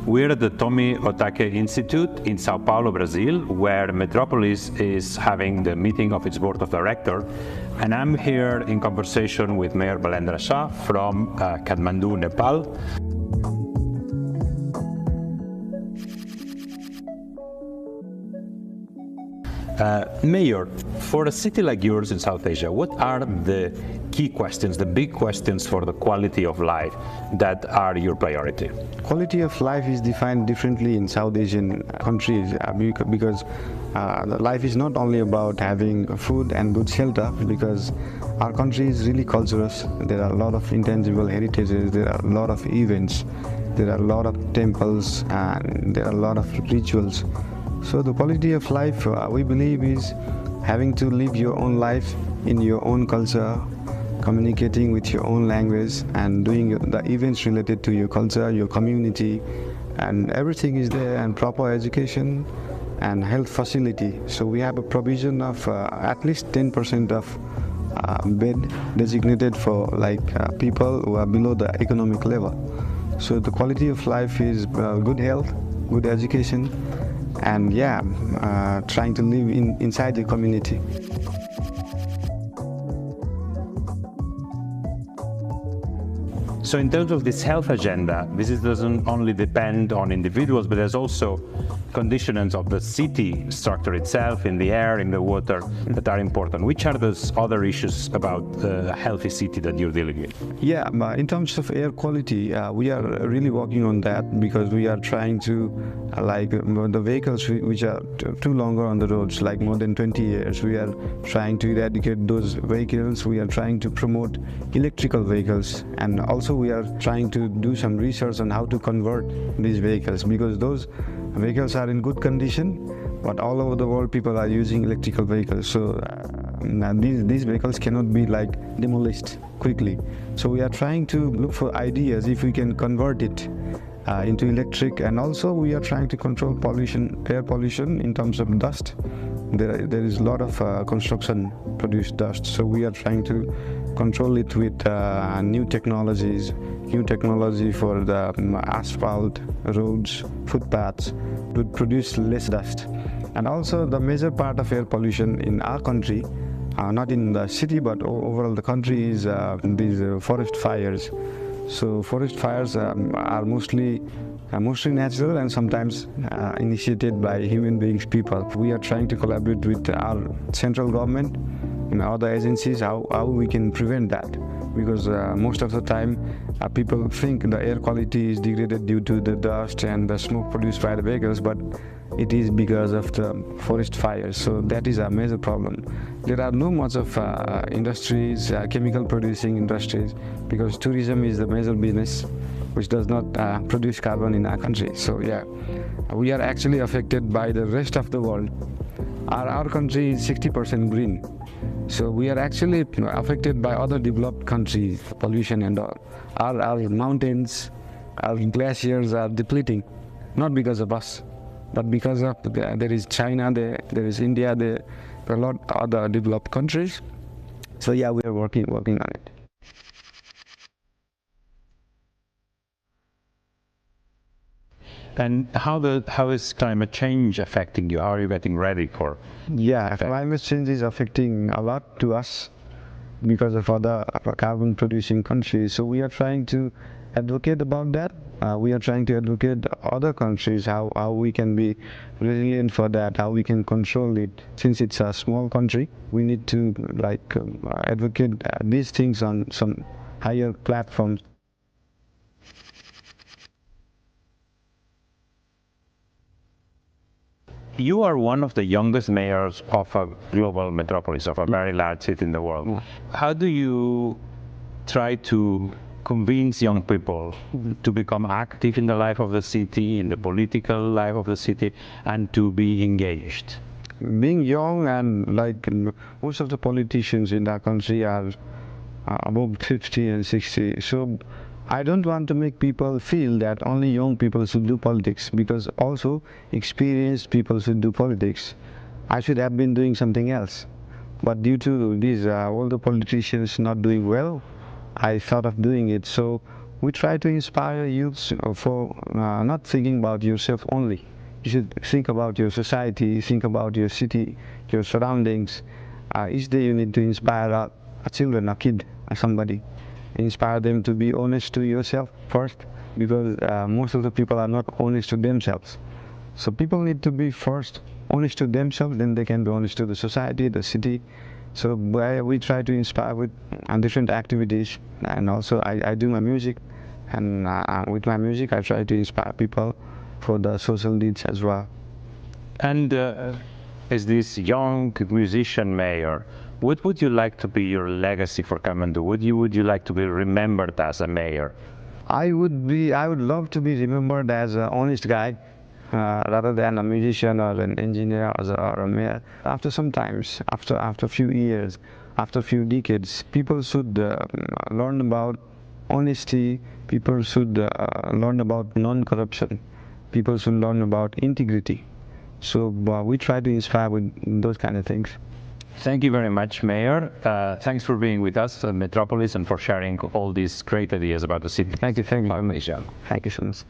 We're at the Tomi Otake Institute in Sao Paulo, Brazil, where Metropolis is having the meeting of its board of directors. And I'm here in conversation with Mayor balen from Kathmandu, Nepal. Mayor, for a city like yours in South Asia, what are the key questions, the big questions for the quality of life that are your priority? Quality of life is defined differently in South Asian countries because life is not only about having food and good shelter, because our country is really culturous. There are a lot of intangible heritages, there are a lot of events, there are a lot of temples, and there are a lot of rituals. So the quality of life, we believe, is having to live your own life in your own culture, communicating with your own language, and doing the events related to your culture, your community, and everything is there, and proper education and health facility. So we have a provision of at least 10% of bed designated for people who are below the economic level. So the quality of life is good health, good education, and trying to live inside the community. So in terms of this health agenda, this doesn't only depend on individuals, but there's also conditions of the city structure itself, in the air, in the water, that are important. Which are those other issues about a healthy city that you're dealing with? Yeah, in terms of air quality, we are really working on that, because we are trying to, the vehicles which are too longer on the roads, like more than 20 years, we are trying to eradicate those vehicles. We are trying to promote electrical vehicles, and also we are trying to do some research on how to convert these vehicles, because those vehicles are in good condition, but all over the world people are using electrical vehicles. So these vehicles cannot be demolished quickly. So we are trying to look for ideas if we can convert it into electric, and also we are trying to control pollution, air pollution in terms of dust. There is a lot of construction produced dust, so we are trying to control it with new technology for the asphalt, roads, footpaths, to produce less dust. And also the major part of air pollution in our country, not in the city but overall the country, is these forest fires. So forest fires are mostly natural and sometimes initiated by human beings, people. We are trying to collaborate with our central government and other agencies how we can prevent that, because most of the time people think the air quality is degraded due to the dust and the smoke produced by the vehicles, but it is because of the forest fires. So that is a major problem. There are no much of industries, chemical producing industries, because tourism is the major business which does not produce carbon in our country. So we are actually affected by the rest of the world. Our country is 60% green. So we are actually affected by other developed countries, pollution and all. Our mountains, our glaciers are depleting, not because of us, but because of there is China, there is India, there are a lot of other developed countries. So we are working on it. And how is climate change affecting you? How are you getting ready for? Climate change is affecting a lot to us because of other carbon producing countries. So we are trying to advocate about that. We are trying to advocate other countries how we can be resilient for that, how we can control it. Since it's a small country, we need to advocate these things on some higher platforms. You are one of the youngest mayors of a global metropolis, of a very large city in the world. How do you try to convince young people to become active in the life of the city, in the political life of the city, and to be engaged? Being young, and most of the politicians in our country are above 50 and 60. So I don't want to make people feel that only young people should do politics, because also experienced people should do politics. I should have been doing something else. But due to these older politicians not doing well, I thought of doing it. So we try to inspire youths for not thinking about yourself only. You should think about your society, think about your city, your surroundings. Each day you need to inspire a children, a kid, somebody. Inspire them to be honest to yourself first, because most of the people are not honest to themselves. So people need to be first honest to themselves, then they can be honest to the society, the city. So we try to inspire with different activities, and also I do my music, and with my music I try to inspire people for the social needs as well. And as this young musician mayor, what would you like to be your legacy for Kathmandu? Would you like to be remembered as a mayor? I would love to be remembered as an honest guy, rather than a musician or an engineer or a mayor. After some times, after a few years, after a few decades, people should learn about honesty. People should learn about non-corruption. People should learn about integrity. So we try to inspire with those kind of things. Thank you very much, Mayor. Thanks for being with us at Metropolis and for sharing all these great ideas about the city. Thank you. Malaysia. Thank you so much.